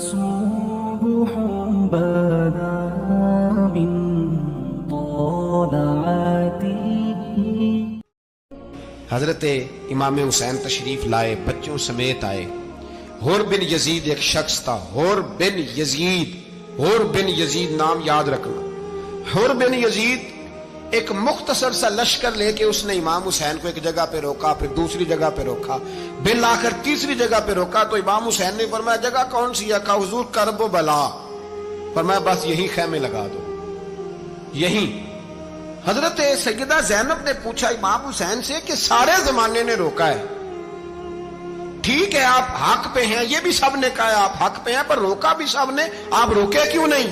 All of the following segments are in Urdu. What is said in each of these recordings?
صبح بدا من طلعته. حضرت امام حسین تشریف لائے، بچوں سمیت آئے. حر بن یزید ایک شخص تھا، حر بن یزید نام یاد رکھنا. حر بن یزید ایک مختصر سا لشکر لے کے اس نے امام حسین کو ایک جگہ پہ روکا، پھر دوسری جگہ پہ روکا، بالآخر تیسری جگہ پہ روکا. تو امام حسین نے فرمایا جگہ کون سی ہے؟ کہا حضور کرب و بلا. فرمایا بس یہی خیمے لگا دو، یہی. حضرت سیدہ زینب نے پوچھا امام حسین سے کہ سارے زمانے نے روکا ہے، ٹھیک ہے آپ حق پہ ہیں، یہ بھی سب نے کہا ہے آپ حق پہ ہیں، پر روکا بھی سب نے، آپ روکے کیوں نہیں؟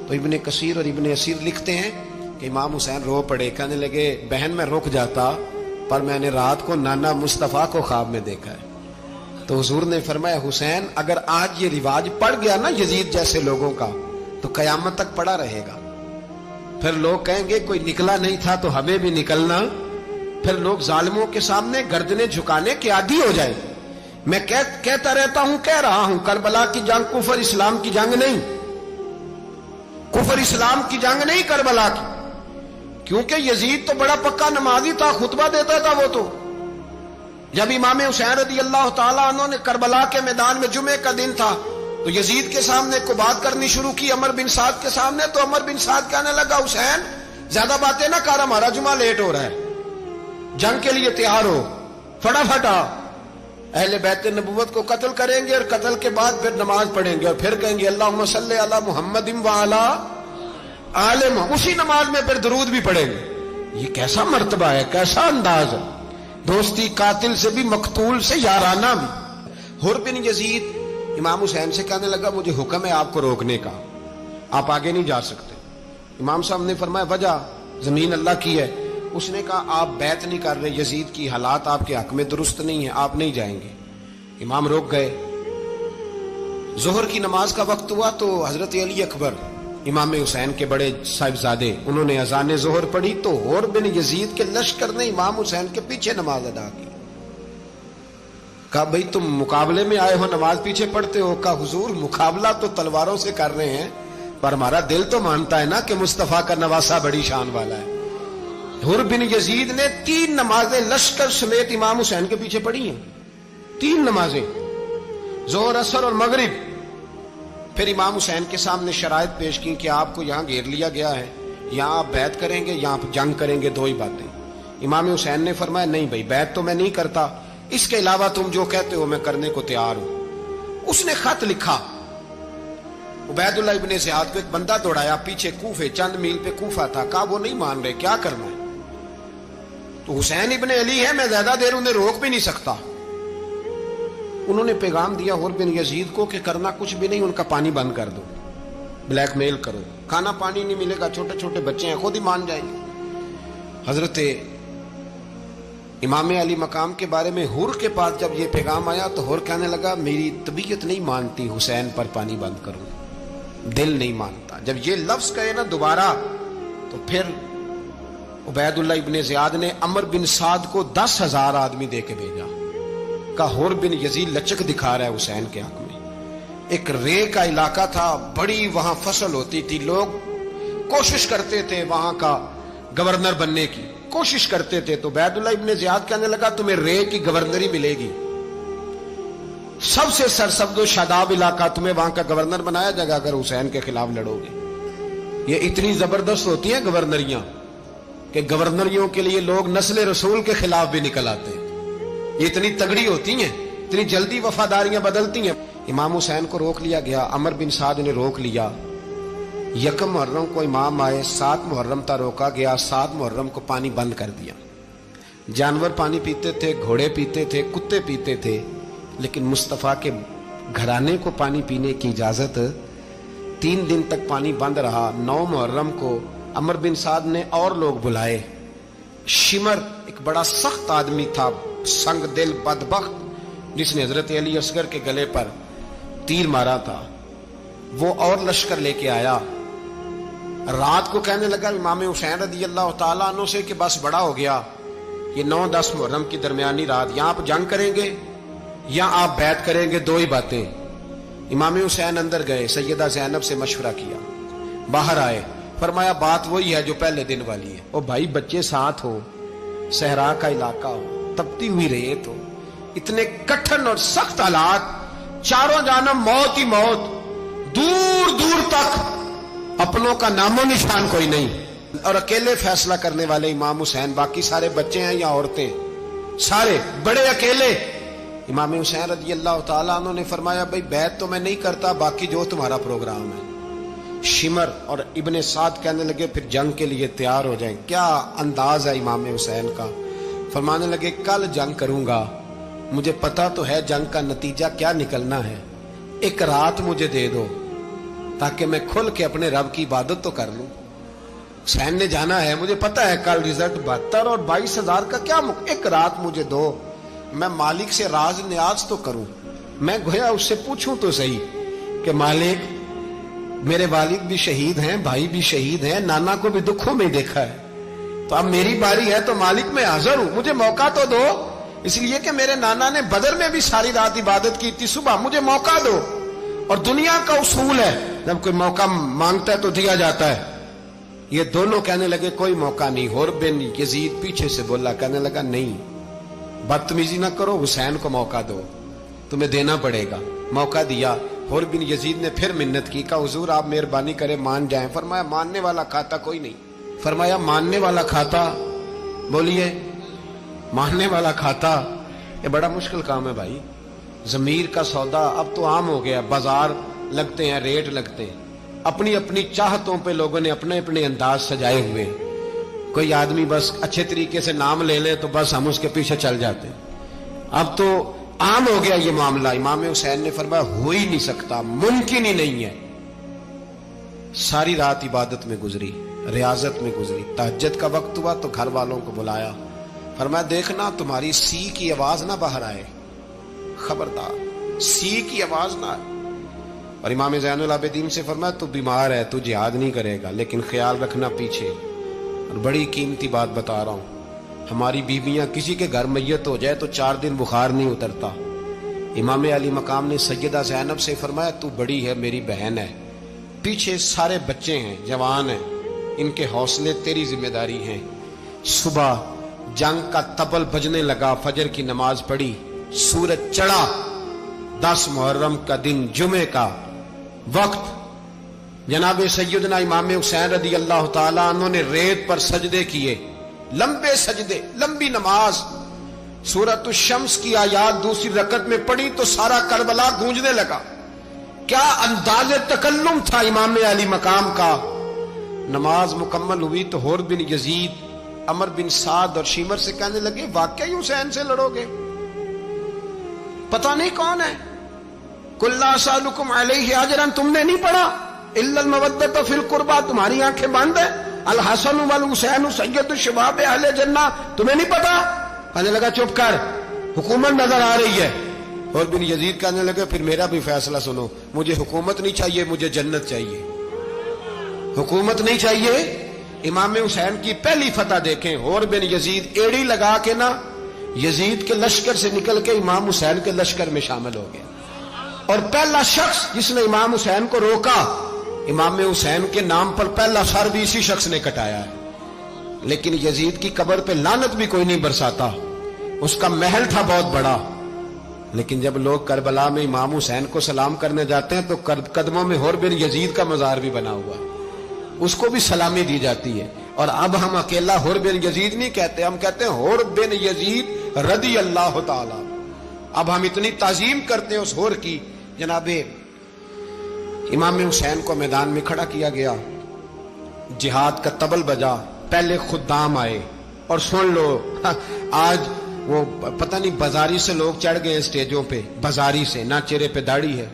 تو ابن کثیر اور ابن اسیر لکھتے ہیں کہ امام حسین رو پڑے، کہنے لگے بہن میں رک جاتا، پر میں نے رات کو نانا مصطفیٰ کو خواب میں دیکھا ہے. تو حضور نے فرمایا حسین اگر آج یہ رواج پڑ گیا نا یزید جیسے لوگوں کا تو قیامت تک پڑا رہے گا. پھر لوگ کہیں گے کوئی نکلا نہیں تھا تو ہمیں بھی نکلنا. پھر لوگ ظالموں کے سامنے گردنیں جھکانے کے عادی ہو جائیں. میں کہتا رہتا ہوں، کہہ رہا ہوں، کربلا کی جنگ کفر اسلام کی جنگ نہیں، کفر اسلام کی جنگ نہیں کربلا کی. کیونکہ یزید تو بڑا پکا نمازی تھا، خطبہ دیتا تھا. وہ تو جب امام حسین رضی اللہ تعالیٰ عنہ نے کربلا کے میدان میں جمعے کا دن تھا تو یزید کے سامنے کو بات کرنی شروع کی، عمر بن سعد کے سامنے. تو عمر بن سعد کہنے لگا حسین زیادہ باتیں نہ کر، ہمارا جمعہ لیٹ ہو رہا ہے، جنگ کے لیے تیار ہو، فٹافٹ آ. اہل بیت نبوت کو قتل کریں گے اور قتل کے بعد پھر نماز پڑھیں گے اور پھر کہیں گے اللہم صلی علی محمد وعلی آل محمد، اسی نماز میں پھر درود بھی پڑھیں گے. یہ کیسا مرتبہ ہے، کیسا انداز ہے، دوستی قاتل سے بھی مقتول سے یارانہ بھی. حر بن یزید امام حسین سے کہنے لگا مجھے حکم ہے آپ کو روکنے کا، آپ آگے نہیں جا سکتے. امام صاحب نے فرمایا وجہ؟ زمین اللہ کی ہے. اس نے کہا آپ بیعت نہیں کر رہے، یزید کی حالات آپ کے حق میں درست نہیں ہیں، آپ نہیں جائیں گے. امام روک گئے. ظہر کی نماز کا وقت ہوا تو حضرت علی اکبر امام حسین کے بڑے صاحبزادے انہوں نے اذان ظہر پڑھی تو حر بن یزید کے لشکر نے امام حسین کے پیچھے نماز ادا کی. کہا بھئی تم مقابلے میں آئے ہو، نماز پیچھے پڑھتے ہو؟ کہا حضور مقابلہ تو تلواروں سے کر رہے ہیں، پر ہمارا دل تو مانتا ہے نا کہ مصطفیٰ کا نواسہ بڑی شان والا ہے. حر بن یزید نے 3 نمازیں لشکر سمیت امام حسین کے پیچھے پڑھی ہیں، 3 نمازیں، ظہر اثر اور مغرب. پھر امام حسین کے سامنے شرائط پیش کی کہ آپ کو یہاں گھیر لیا گیا ہے، یہاں آپ بیعت کریں گے، یہاں جنگ کریں گے، 2 ہی باتیں. امام حسین نے فرمایا نہیں بھائی بیعت تو میں نہیں کرتا، اس کے علاوہ تم جو کہتے ہو میں کرنے کو تیار ہوں. اس نے خط لکھا، عبید اللہ ابن زیاد کو ایک بندہ دوڑایا پیچھے، کوفے چند میل پہ کوفہ تھا. کہا وہ نہیں مان رہے، کیا کرنا ہے؟ تو حسین ابن علی ہے، میں زیادہ دیر انہیں روک بھی نہیں سکتا. انہوں نے پیغام دیا حر بن یزید کو کہ کرنا کچھ بھی نہیں، ان کا پانی بند کر دو، بلیک میل کرو، کھانا پانی نہیں ملے گا، چھوٹے چھوٹے بچے ہیں، خود ہی مان جائیں گے. حضرت امام علی مقام کے بارے میں حر کے پاس جب یہ پیغام آیا تو حر کہنے لگا میری طبیعت نہیں مانتی حسین پر پانی بند کروں، دل نہیں مانتا. جب یہ لفظ کہے نا دوبارہ تو پھر عبید اللہ ابن زیاد نے عمر بن سعد کو 10,000 آدمی دے کے بھیجا. کہا حر بن یزید لچک دکھا رہا ہے حسین کے حق میں. ایک رے کا علاقہ تھا، بڑی وہاں فصل ہوتی تھی، لوگ کوشش کرتے تھے وہاں کا گورنر بننے کی، کوشش کرتے تھے. تو عبید اللہ ابن زیاد کہنے لگا تمہیں رے کی گورنری ملے گی، سب سے سرسبز و شاداب علاقہ، تمہیں وہاں کا گورنر بنایا جائے گا اگر حسین کے خلاف لڑو گے. یہ اتنی زبردست ہوتی ہیں گورنریاں کہ گورنریوں کے لیے لوگ نسل رسول کے خلاف بھی نکل آتے ہیں. یہ اتنی تگڑی ہوتی ہیں، اتنی جلدی وفاداریاں بدلتی ہیں. امام حسین کو روک لیا گیا، عمر بن سعد نے روک لیا. 1 محرم کو امام آئے، 7 محرم تا روکا گیا، 7 محرم کو پانی بند کر دیا. جانور پانی پیتے تھے، گھوڑے پیتے تھے، کتے پیتے تھے، لیکن مصطفیٰ کے گھرانے کو پانی پینے کی اجازت. 3 دن تک پانی بند رہا. 9 محرم کو عمر بن سعد نے اور لوگ بلائے. شمر ایک بڑا سخت آدمی تھا، سنگ دل بدبخت، جس نے حضرت علی اصغر کے گلے پر تیر مارا تھا، وہ اور لشکر لے کے آیا. رات کو کہنے لگا امام حسین رضی اللہ تعالیٰ عنہ سے کہ بس بڑا ہو گیا، یہ 9-10 محرم کی درمیانی رات، یہاں آپ جنگ کریں گے یا آپ بیعت کریں گے، 2 ہی باتیں. امام حسین اندر گئے, سیدہ زینب سے مشورہ کیا, باہر آئے, فرمایا بات وہی ہے جو پہلے دن والی ہے. او بھائی بچے ساتھ ہو, صحرا کا علاقہ ہو, تپتی ہوئی ریت ہو, اتنے کٹھن اور سخت حالات, چاروں جانب موت ہی موت, دور دور تک اپنوں کا نام و نشان کوئی نہیں, اور اکیلے فیصلہ کرنے والے امام حسین, باقی سارے بچے ہیں یا عورتیں, سارے بڑے اکیلے. امام حسین رضی اللہ تعالیٰ عنہ نے فرمایا بھائی بیعت تو میں نہیں کرتا, باقی جو تمہارا پروگرام ہے. شمر اور ابن سعد کہنے لگے پھر جنگ کے لیے تیار ہو جائیں. کیا انداز ہے امام حسین کا, فرمانے لگے کل جنگ کروں گا, مجھے پتا تو ہے جنگ کا نتیجہ کیا نکلنا ہے, ایک رات مجھے دے دو تاکہ میں کھل کے اپنے رب کی عبادت تو کر لوں. حسین نے جانا ہے, مجھے پتا ہے کل رزلٹ 72 اور 22,000 کا کیا ایک رات مجھے دو, میں مالک سے راز نیاز تو کروں, میں گویا اس سے پوچھوں تو صحیح کہ مالک میرے والد بھی شہید ہیں, بھائی بھی شہید ہیں, نانا کو بھی دکھوں میں دیکھا ہے, تو اب میری باری ہے تو مالک میں حاضر ہوں, مجھے موقع تو دو, اس لیے کہ میرے نانا نے بدر میں بھی ساری رات عبادت کی تھی, صبح مجھے موقع دو. اور دنیا کا اصول ہے جب کوئی موقع مانگتا ہے تو دیا جاتا ہے. یہ دونوں کہنے لگے کوئی موقع نہیں. حر بن یزید پیچھے سے بولا, کہنے لگا نہیں بدتمیزی نہ کرو, حسین کو موقع دو, تمہیں دینا پڑے گا. موقع دیا. حر بن یزید نے پھر منت کی, کہا حضور آپ مہربانی کریں مان جائیں. فرمایا ماننے والا کھاتا کوئی نہیں. فرمایا ماننے والا کھاتا, بولیے ماننے والا کھاتا, یہ بڑا مشکل کام ہے بھائی. ضمیر کا سودا اب تو عام ہو گیا, بازار لگتے ہیں, ریٹ لگتے ہیں, اپنی اپنی چاہتوں پہ لوگوں نے اپنے اپنے انداز سجائے ہوئے. کوئی آدمی بس اچھے طریقے سے نام لے لے تو بس ہم اس کے پیچھے چل جاتے ہیں. اب تو عام ہو گیا یہ معاملہ. امام حسین نے فرمایا ہو ہی نہیں سکتا, ممکن ہی نہیں ہے. ساری رات عبادت میں گزری, ریاضت میں گزری. تہجد کا وقت ہوا تو گھر والوں کو بلایا, فرمایا دیکھنا تمہاری سی کی آواز نہ باہر آئے, خبردار سی کی آواز نہ آئے. اور امام زین العابدین سے فرمایا تو بیمار ہے, تو جہاد نہیں کرے گا, لیکن خیال رکھنا پیچھے. اور بڑی قیمتی بات بتا رہا ہوں, ہماری بیویاں کسی کے گھر میت ہو جائے تو 4 دن بخار نہیں اترتا. امام علی مقام نے سیدہ زینب سے فرمایا تو بڑی ہے, میری بہن ہے, پیچھے سارے بچے ہیں, جوان ہیں, ان کے حوصلے تیری ذمہ داری ہیں. صبح جنگ کا طبل بجنے لگا, فجر کی نماز پڑھی, سورج چڑھا, 10 محرم کا دن, جمعے کا وقت. جناب سیدنا امام حسین رضی اللہ تعالیٰ عنہ نے ریت پر سجدے کیے, لمبے سجدے, لمبی نماز. سورۃ الشمس کی آیات دوسری رکعت میں پڑھی تو سارا کربلا گونجنے لگا. کیا انداز تکلم تھا امام علی مقام کا. نماز مکمل ہوئی تو حر بن یزید, عمر بن سعد اور شمر سے کہنے لگے واقعی حسین سے لڑو گے, پتہ نہیں کون ہے. قل لا اسألکم علیہ اجرا, تم نے نہیں پڑھا, الا المودۃ فی القربى, تمہاری آنکھیں بند ہیں. الحسن والحسین سید الشباب اہل جنہ, تمہیں نہیں پتا. کہنے لگا چپ کر, حکومت نظر آ رہی ہے. اور بن یزید کہنے لگے پھر میرا بھی فیصلہ سنو, مجھے حکومت نہیں چاہیے, مجھے جنت چاہیے. حکومت نہیں چاہیے. امام حسین کی پہلی فتح دیکھیں, اور بن یزید ایڑی لگا کے نا یزید کے لشکر سے نکل کے امام حسین کے لشکر میں شامل ہو گیا. اور پہلا شخص جس نے امام حسین کو روکا, امام حسین کے نام پر پہلا سر بھی اسی شخص نے کٹایا ہے. لیکن یزید کی قبر پہ لعنت بھی کوئی نہیں برساتا, اس کا محل تھا بہت بڑا. لیکن جب لوگ کربلا میں امام حسین کو سلام کرنے جاتے ہیں تو قدموں میں حر بن یزید کا مزار بھی بنا ہوا ہے, اس کو بھی سلامی دی جاتی ہے. اور اب ہم اکیلا حر بن یزید نہیں کہتے, ہم کہتے ہیں حر بن یزید رضی اللہ تعالی. اب ہم اتنی تعظیم کرتے ہیں اس حر کی. جناب امام حسین کو میدان میں کھڑا کیا گیا, جہاد کا طبل بجا, پہلے خدام آئے. اور سن لو, آج وہ پتہ نہیں بازاری سے لوگ چڑھ گئے اسٹیجوں پہ, بازاری سے, نہ چہرے پہ داڑھی ہے,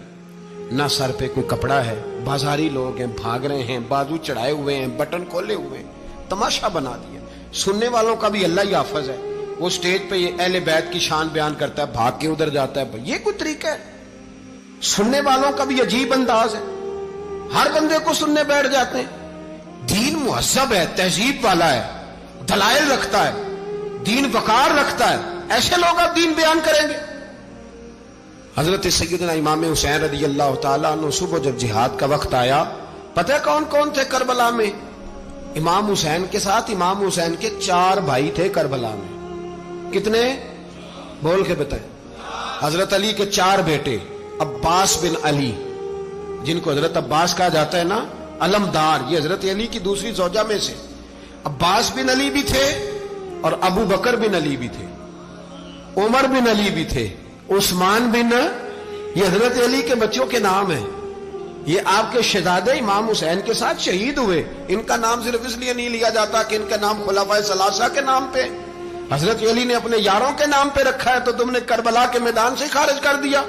نہ سر پہ کوئی کپڑا ہے, بازاری لوگ ہیں, بھاگ رہے ہیں, بازو چڑھائے ہوئے ہیں, بٹن کھولے ہوئے ہیں, تماشا بنا دیا. سننے والوں کا بھی اللہ ہی حافظ ہے. وہ اسٹیج پہ یہ اہل بیت کی شان بیان کرتا ہے, بھاگ کے ادھر جاتا ہے. یہ کوئی طریقہ ہے؟ سننے والوں کا بھی عجیب انداز ہے, ہر بندے کو سننے بیٹھ جاتے ہیں. دین مہذب ہے, تہذیب والا ہے, دلائل رکھتا ہے, دین وقار رکھتا ہے. ایسے لوگ اب دین بیان کریں گے؟ حضرت سیدنا امام حسین رضی اللہ تعالیٰ عنہ صبح جب جہاد کا وقت آیا، پتہ ہے کون کون تھے کربلا میں؟ امام حسین کے ساتھ امام حسین کے 4 بھائی تھے کربلا میں. کتنے؟ بول کے بتائیں. حضرت علی کے 4 بیٹے، عباس بن علی جن کو حضرت عباس کہا جاتا ہے نا، علمدار، یہ حضرت علی کی دوسری زوجہ میں سے. عباس بن علی بھی تھے اور ابو بکر بن علی بھی تھے، عمر بن علی بھی تھے، عثمان بن، یہ حضرت علی کے بچوں کے نام ہیں. یہ آپ کے شہزادے امام حسین کے ساتھ شہید ہوئے. ان کا نام صرف اس لیے نہیں لیا جاتا کہ ان کا نام خلفائے ثلاثہ کے نام پہ، حضرت علی نے اپنے یاروں کے نام پہ رکھا ہے تو تم نے کربلا کے میدان سے خارج کر دیا.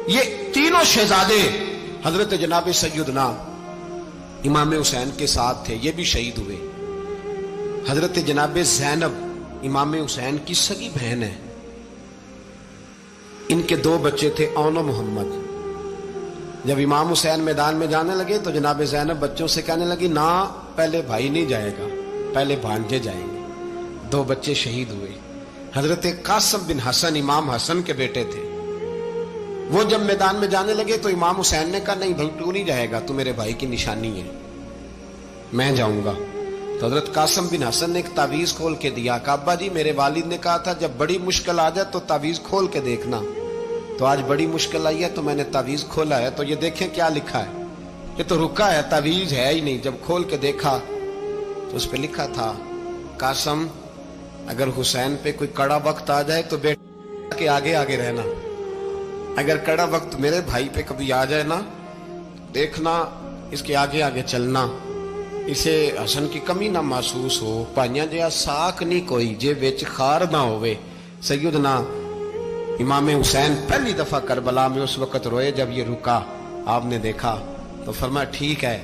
یہ تینوں شہزادے حضرت جناب سیدنا امام حسین کے ساتھ تھے، یہ بھی شہید ہوئے. حضرت جناب زینب امام حسین کی سگی بہن ہے، ان کے 2 بچے تھے، اون و محمد. جب امام حسین میدان میں جانے لگے تو جناب زینب بچوں سے کہنے لگی، نہ پہلے بھائی نہیں جائے گا، پہلے بھانجے جائیں گے. 2 بچے شہید ہوئے. حضرت قاسم بن حسن امام حسن کے بیٹے تھے، وہ جب میدان میں جانے لگے تو امام حسین نے کہا، نہیں بھائی تو نہیں جائے گا، تو میرے بھائی کی نشانی ہے، میں جاؤں گا. تو حضرت قاسم بن حسن نے ایک تعویذ کھول کے دیا کہ ابا جی میرے والد نے کہا تھا جب بڑی مشکل آ جائے تو تعویذ کھول کے دیکھنا. تو آج بڑی مشکل آئی ہے تو میں نے تعویذ کھولا ہے، تو یہ دیکھیں کیا لکھا ہے. یہ تو رکا ہے، تعویذ ہے ہی نہیں. جب کھول کے دیکھا تو اس پہ لکھا تھا، قاسم اگر حسین پہ کوئی کڑا وقت آ جائے تو بیٹا کے آگے آگے رہنا، اگر کڑا وقت میرے بھائی پہ کبھی آ جائے نا، دیکھنا اس کے آگے آگے چلنا، اسے حسن کی کمی نہ محسوس ہو. پائیاں جہاں ساکھ نہیں کوئی جے وچ خار نہ ہوئے. سیدنا امام حسین پہلی دفعہ کربلا میں اس وقت روئے جب یہ رکا. آپ نے دیکھا تو فرمایا ٹھیک ہے،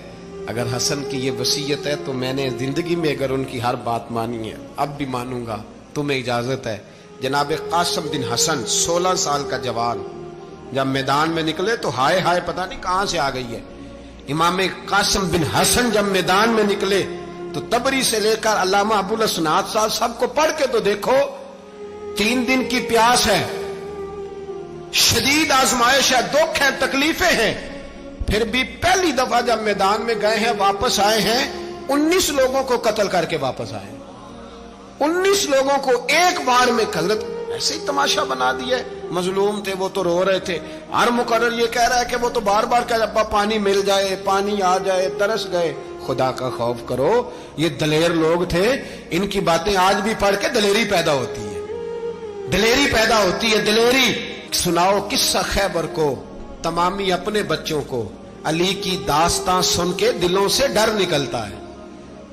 اگر حسن کی یہ وصیت ہے تو میں نے زندگی میں اگر ان کی ہر بات مانی ہے اب بھی مانوں گا، تمہیں اجازت ہے. جناب قاسم بن حسن 16 سال کا جوان جب میدان میں نکلے تو ہائے ہائے پتہ نہیں کہاں سے آ گئی ہے. امام قاسم بن حسن جب میدان میں نکلے تو تبری سے لے کر علامہ ابو الاسناد صاحب سب کو پڑھ کے تو دیکھو. 3 دن کی پیاس ہے، شدید آزمائش ہے، دکھ ہے، تکلیفیں ہیں، پھر بھی پہلی دفعہ جب میدان میں گئے ہیں واپس آئے ہیں 19 لوگوں کو قتل کر کے واپس آئے. 19 لوگوں کو ایک بار میں حضرت ایسے ہی تماشا بنا دیا. مظلوم تھے وہ تو رو رہے تھے، ہر مقرر یہ کہہ رہا ہے کہ وہ تو بار بار کہہ ابا پانی مل جائے، پانی آ جائے، ترس گئے. خدا کا خوف کرو، یہ دلیر لوگ تھے، ان کی باتیں آج بھی پڑھ کے دلیری پیدا ہوتی ہے، دلیری پیدا ہوتی ہے، دلیری. سناؤ قصہ خیبر کو تمامی اپنے بچوں کو. علی کی داستان سن کے دلوں سے ڈر نکلتا ہے،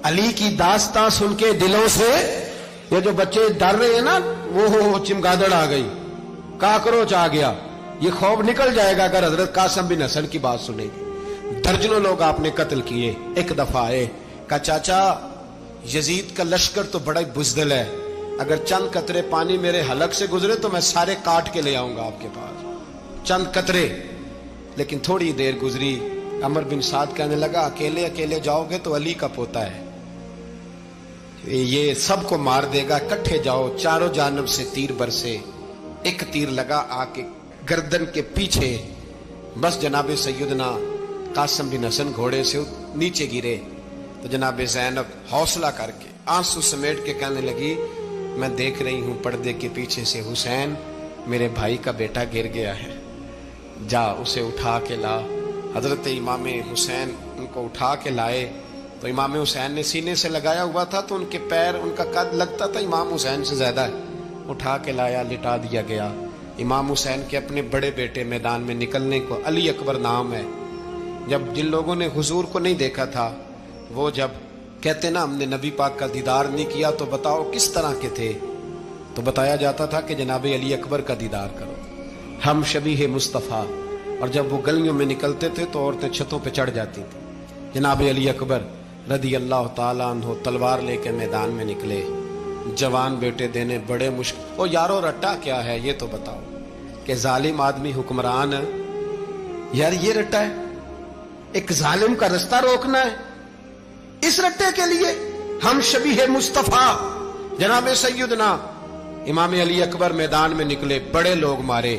علی کی داستان سن کے دلوں سے یہ جو بچے ڈر رہے ہیں نا، وہ چمگادڑ آ گئی، کاکروچ آ گیا، یہ خوف نکل جائے گا اگر حضرت قاسم بن حسن کی بات سنے گی. درجنوں لوگ آپ نے قتل کیے. ایک دفعہ آئے کہا چاچا یزید کا لشکر تو بڑا ہی بزدل ہے، اگر چند قطرے پانی میرے حلق سے گزرے تو میں سارے کاٹ کے لے آؤں گا آپ کے پاس، چند قطرے. لیکن تھوڑی دیر گزری، عمر بن سعد کہنے لگا اکیلے اکیلے جاؤ گے تو علی کا پوتا ہے، یہ سب کو مار دے گا، کٹھے جاؤ. چاروں جانب سے تیر برسے، ایک تیر لگا آ کے گردن کے پیچھے، بس جناب سیدنا قاسم بن حسن گھوڑے سے نیچے گرے. تو جناب زینب حوصلہ کر کے آنسو سمیٹ کے کہنے لگی میں دیکھ رہی ہوں پردے کے پیچھے سے حسین میرے بھائی کا بیٹا گر گیا ہے، جا اسے اٹھا کے لا. حضرت امام حسین ان کو اٹھا کے لائے تو امام حسین نے سینے سے لگایا ہوا تھا تو ان کے پیر، ان کا قد لگتا تھا امام حسین سے زیادہ ہے. اٹھا کے لایا، لٹا دیا گیا. امام حسین کے اپنے بڑے بیٹے میدان میں نکلنے کو علی اکبر نام ہے. جب جن لوگوں نے حضور کو نہیں دیکھا تھا وہ جب کہتے نا ہم نے نبی پاک کا دیدار نہیں کیا تو بتاؤ کس طرح کے تھے، تو بتایا جاتا تھا کہ جناب علی اکبر کا دیدار کرو، ہم شبیہ مصطفیٰ. اور جب وہ گلیوں میں نکلتے تھے تو عورتیں چھتوں پہ چڑھ جاتی تھیں. جناب علی اکبر رضی اللہ تعالیٰ عنہ تلوار لے کے میدان میں نکلے، جوان بیٹے دینے بڑے مشکل. او یارو رٹا کیا ہے یہ تو بتاؤ، کہ ظالم آدمی حکمران ہے یار، یہ رٹا ہے، ایک ظالم کا رستہ روکنا ہے. اس رٹے کے لیے ہم شبیہ مصطفیٰ جناب سیدنا امام علی اکبر میدان میں نکلے، بڑے لوگ مارے،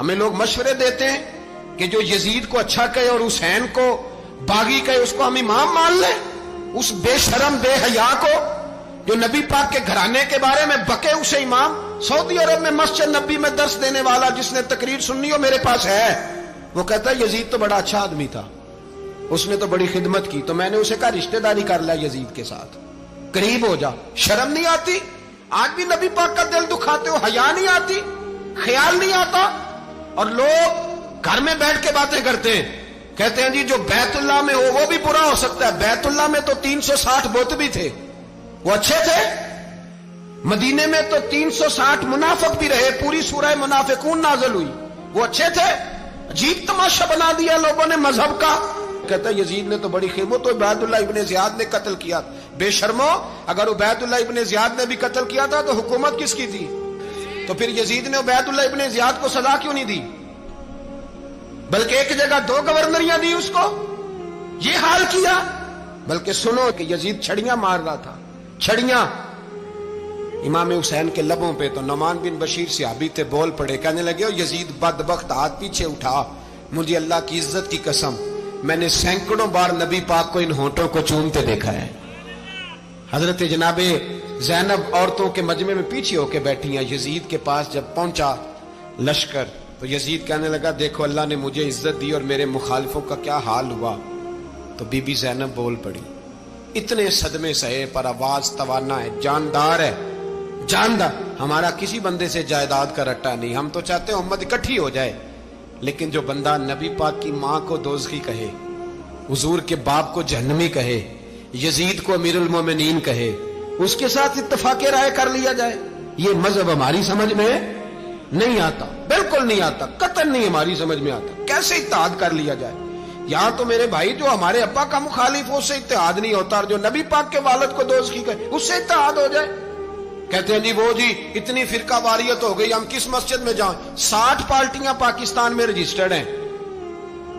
ہمیں لوگ مشورے دیتے ہیں کہ جو یزید کو اچھا کہے اور حسین کو باغی کہے اس کو ہم امام مان لیں. اس بے شرم بے حیا کو جو نبی پاک کے گھرانے کے بارے میں بکے اسے امام. سعودی عرب میں مسجد نبی میں درس دینے والا جس نے تقریر سننی ہو میرے پاس ہے, وہ کہتا ہے یزید تو بڑا اچھا آدمی تھا, اس نے تو بڑی خدمت کی, تو میں نے اسے کہا رشتہ داری کر لیا یزید کے ساتھ, قریب ہو جا. شرم نہیں آتی؟ آج بھی نبی پاک کا دل دکھاتے ہو, حیا نہیں آتی, خیال نہیں آتا. اور لوگ گھر میں بیٹھ کے باتیں کرتے ہیں, کہتے ہیں جی جو بیت اللہ میں ہو وہ بھی برا ہو سکتا ہے. بیت اللہ میں تو 360 بت بھی تھے, وہ اچھے تھے. مدینے میں تو 360 منافق بھی رہے, پوری سورہ منافقون نازل ہوئی, وہ اچھے تھے. عجیب تماشا بنا دیا لوگوں نے مذہب کا. کہتا ہے یزید نے تو بڑی خدمت, تو عبید اللہ ابن زیاد نے قتل کیا. بے شرمو, اگر عبید اللہ ابن زیاد نے بھی قتل کیا تھا تو حکومت کس کی تھی؟ تو پھر یزید نے عبید اللہ ابن زیاد کو سزا کیوں نہیں دی, بلکہ ایک جگہ 2 گورنریاں دی اس کو؟ یہ حال کیا. بلکہ سنو کہ یزید چھڑیاں مار رہا تھا, چھڑیاں امام حسین کے لبوں پہ. تو نعمان بن بشیر صحابی تھے, بول پڑے, کہنے لگے یزید بدبخت, ہاتھ پیچھے اٹھا, مجھے اللہ کی عزت کی قسم میں نے سینکڑوں بار نبی پاک کو ان ہونٹوں کو چومتے دیکھا ہے. حضرت جناب زینب عورتوں کے مجمع میں پیچھے ہو کے بیٹھی ہیں. یزید کے پاس جب پہنچا لشکر تو یزید کہنے لگا دیکھو اللہ نے مجھے عزت دی اور میرے مخالفوں کا کیا حال ہوا. تو بی بی زینب بول پڑی, اتنے صدمے سہے پر آواز توانا ہے, جاندار ہے, جاندار. ہمارا کسی بندے سے جائیداد کا رٹا نہیں, ہم تو چاہتے ہیں امت اکٹھی ہو جائے, لیکن جو بندہ نبی پاک کی ماں کو دوزخی کہے, حضور کے باپ کو جہنمی کہے, یزید کو امیر المومنین کہے, اس کے ساتھ اتفاق رائے کر لیا جائے, یہ مذہب ہماری سمجھ میں نہیں آتا, بالکل نہیں آتا, قطعاً نہیں ہماری سمجھ میں آتا. کیسے اتحاد کر لیا جائے؟ یہاں تو میرے بھائی جو ہمارے ابا کا مخالف ہو اس سے اتحاد نہیں ہوتا, اور جو نبی پاک کے والد کو دوزخی کہے اس سے اتحاد ہو جائے. کہتے ہیں جی وہ جی اتنی فرقہ واریت ہو گئی, ہم کس مسجد میں جائیں؟ 60 پارٹیاں پاکستان میں رجسٹرڈ ہیں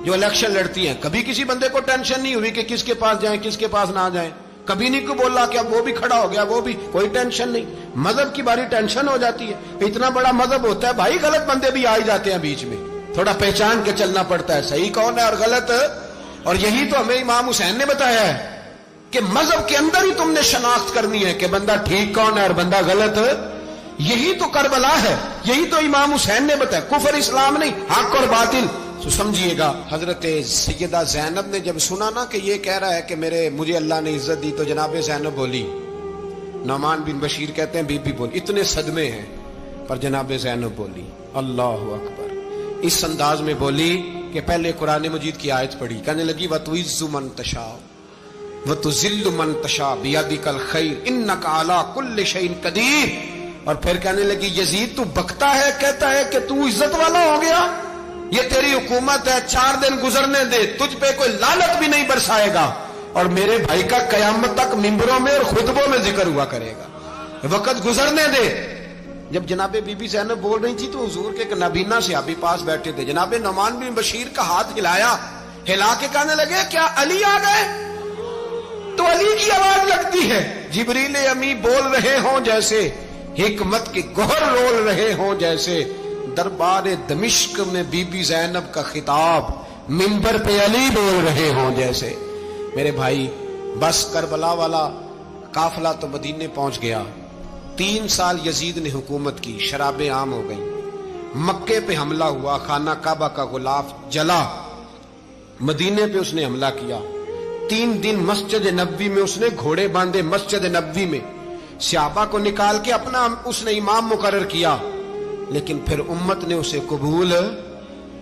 جو الیکشن لڑتی ہیں. کبھی کسی بندے کو ٹینشن نہیں ہوئی کہ کس کے پاس جائیں کس کے پاس نہ جائیں, کبھی نہیں کو بولا کہ اب وہ بھی کھڑا ہو گیا, وہ بھی, کوئی ٹینشن نہیں. مذہب کی باری ٹینشن ہو جاتی ہے. اتنا بڑا مذہب ہوتا ہے بھائی, غلط بندے بھی آ ہی جاتے ہیں بیچ میں, تھوڑا پہچان کے چلنا پڑتا ہے صحیح کون ہے اور غلط. اور یہی تو ہمیں امام حسین نے بتایا ہے کہ مذہب کے اندر ہی تم نے شناخت کرنی ہے کہ بندہ ٹھیک کون ہے اور بندہ غلط. یہی تو کربلا ہے, یہی تو امام حسین نے بتایا, کفر اسلام نہیں, حق اور باطل. تو سمجھیے گا, حضرت سیدہ زینب نے جب سنا نا کہ یہ کہہ رہا ہے کہ مجھے اللہ نے عزت دی, تو جناب زینب بولی, نعمان بن بشیر کہتے ہیں بی بی بولی, اتنے صدمے ہیں پر جناب زینب بولی اللہ اکبر, اس انداز میں بولی کہ پہلے قرآن مجید کی آیت پڑھی, کہنے لگی وَتُعِزُّ مَن تَشَاءُ وَتُذِلُّ مَن تَشَاءُ بِيَدِكَ الْخَيْرُ إِنَّكَ عَلَىٰ كُلِّ شَيْءٍ قَدِيرٌ. اور پھر کہنے لگی یزید تو بکتا ہے, کہتا ہے کہ تو عزت والا ہو گیا, یہ تیری حکومت ہے, 4 دن گزرنے دے, تجھ پہ کوئی لعنت بھی نہیں برسائے گا, اور میرے بھائی کا قیامت تک ممبروں میں اور خطبوں میں ذکر ہوا کرے گا, وقت گزرنے دے. جب جناب بی بی زینب بول رہی تھی تو حضور کے ایک نابینا صحابی پاس بیٹھے تھے, جناب نعمان بن بشیر کا ہاتھ ہلایا, ہلا کے کہنے لگے کیا علی آ گئے؟ تو علی کی آواز لگتی ہے, جبریل امی بول رہے ہوں جیسے, حکمت کے گوہر رول رہے ہوں جیسے, دربار دمشق میں بی بی زینب کا خطاب, منبر پہ علی بول رہے ہوں جیسے. میرے بھائی بس کربلا والا قافلہ تو مدینے پہنچ گیا, 3 سال یزید نے حکومت کی, شرابیں عام ہو گئیں, مکے پہ حملہ ہوا, خانہ کعبہ کا غلاف جلا, مدینے پہ اس نے حملہ کیا, 3 دن مسجد نبوی میں اس نے گھوڑے باندھے, مسجد نبوی میں صحابہ کو نکال کے اپنا اس نے امام مقرر کیا, لیکن پھر امت نے اسے قبول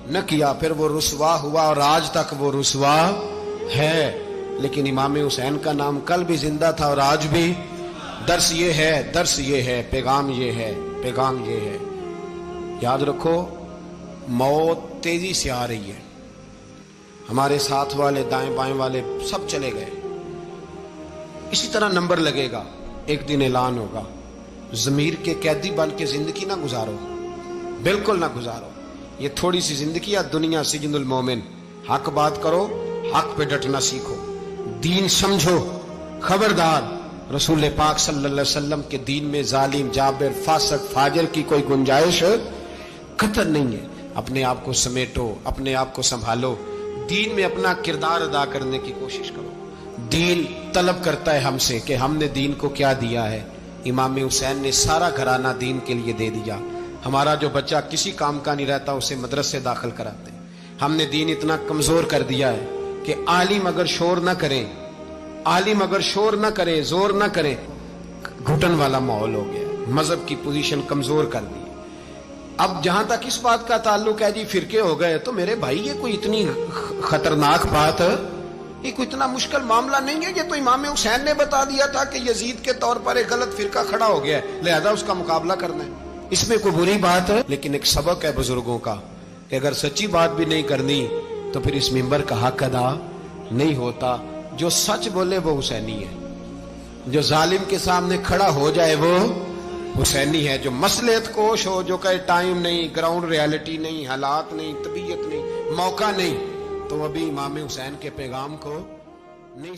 نہ کیا, پھر وہ رسوا ہوا اور آج تک وہ رسوا ہے. لیکن امام حسین کا نام کل بھی زندہ تھا اور آج بھی. درس یہ ہے, درس یہ ہے, پیغام یہ ہے, پیغام یہ ہے, یاد رکھو موت تیزی سے آ رہی ہے. ہمارے ساتھ والے دائیں بائیں والے سب چلے گئے, اسی طرح نمبر لگے گا, ایک دن اعلان ہوگا. ضمیر کے قیدی بن کے زندگی نہ گزارو, بالکل نہ گزارو. یہ تھوڑی سی زندگی ہے دنیا سجن المومن. حق بات کرو, حق پہ ڈٹنا سیکھو, دین سمجھو. خبردار رسول پاک صلی اللہ علیہ وسلم کے دین میں ظالم, جابر, فاسق, فاجر کی کوئی گنجائش قطع نہیں ہے. اپنے آپ کو سمیٹو، اپنے آپ کو سنبھالو، دین میں اپنا کردار ادا کرنے کی کوشش کرو۔ دین طلب کرتا ہے ہم سے کہ ہم نے دین کو کیا دیا ہے۔ امام حسین نے سارا گھرانہ دین کے لیے دے دیا۔ ہمارا جو بچہ کسی کام کا نہیں رہتا اسے مدرسے داخل کراتے۔ ہم نے دین اتنا کمزور کر دیا ہے کہ عالم اگر شور نہ کریں، عالم اگر شور نہ کرے، زور نہ کرے، گھٹن والا ماحول ہو گیا، مذہب کی پوزیشن کمزور کر دی۔ اب جہاں تک اس بات کا تعلق ہے جی فرقے ہو گئے، تو میرے بھائی یہ کوئی اتنی خطرناک بات ہے، یہ کوئی اتنا مشکل معاملہ نہیں ہے۔ یہ تو امام حسین نے بتا دیا تھا کہ یزید کے طور پر ایک غلط فرقہ کھڑا ہو گیا ہے، لہذا اس کا مقابلہ کرنا ہے، اس میں کوئی بری بات ہے؟ لیکن ایک سبق ہے بزرگوں کا کہ اگر سچی بات بھی نہیں کرنی تو پھر اس منبر کا حق ادا نہیں ہوتا۔ جو سچ بولے وہ حسینی ہے، جو ظالم کے سامنے کھڑا ہو جائے وہ حسینی ہے، جو مصلحت کوش ہو، جو کہے ٹائم نہیں، گراؤنڈ ریالٹی نہیں، حالات نہیں، طبیعت نہیں، موقع نہیں، تو ابھی امام حسین کے پیغام کو نہیں